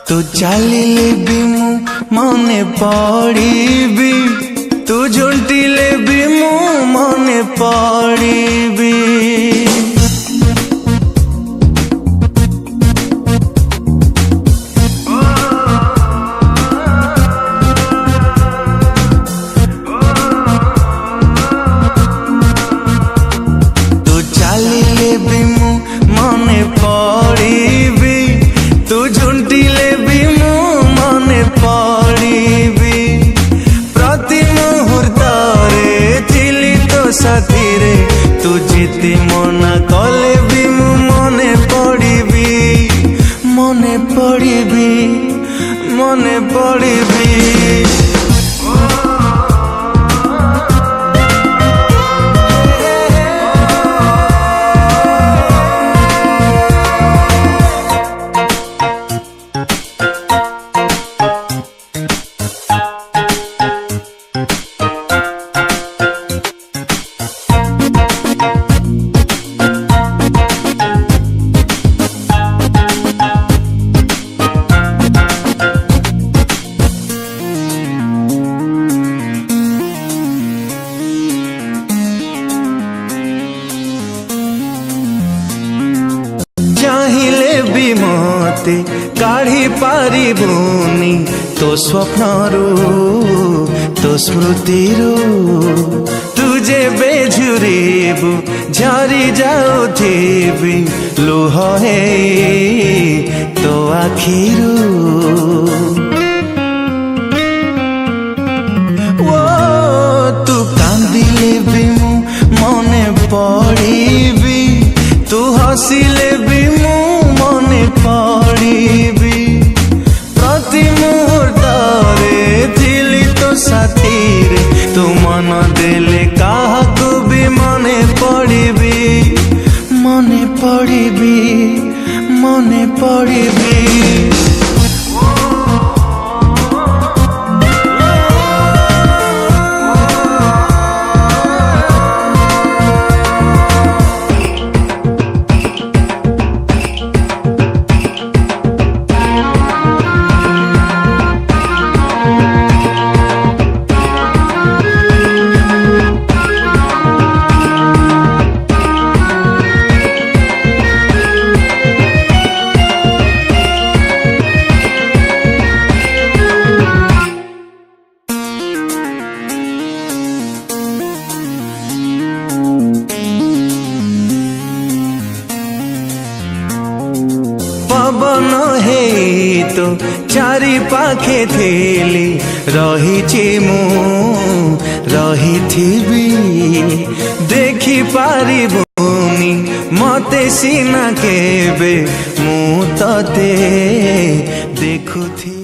तू चलिले भी मु मने पड़ीबी, तू झुंटिले भी मु मने पड़ीबी। तू चलिले भी मु मने पड़ीबी, तू झुंटिले भी मु मने पड़ीबी। प्रति मुहूर्त रे थिली तो साथी रे, तू जिति मना कले भी मु मने पड़ीबी, मने पड़ीबी, मने पड़ीबी। चाहिले भी मते काढ़ी पारिबुनी तो स्वप्नरू तो स्मृतिरू, तुझे बेझुरीबु झरी जाउथिबी लुह हे तो आखिरू। ओ तू कांदिले भी मु मने पड़ीबी, तू हसिले भी मु मने पड़ीबी। प्रति मुहूर्त रे थिली तो साथी रे, तू मन देले काहाकू भी मने पड़ीबी, मने पड़ीबी, मने पड़ीबी। पवन हे तो चारि पाखे थेली रही मु रही देखी पारिबुनी मते सीना केबे मु तते देखुथी।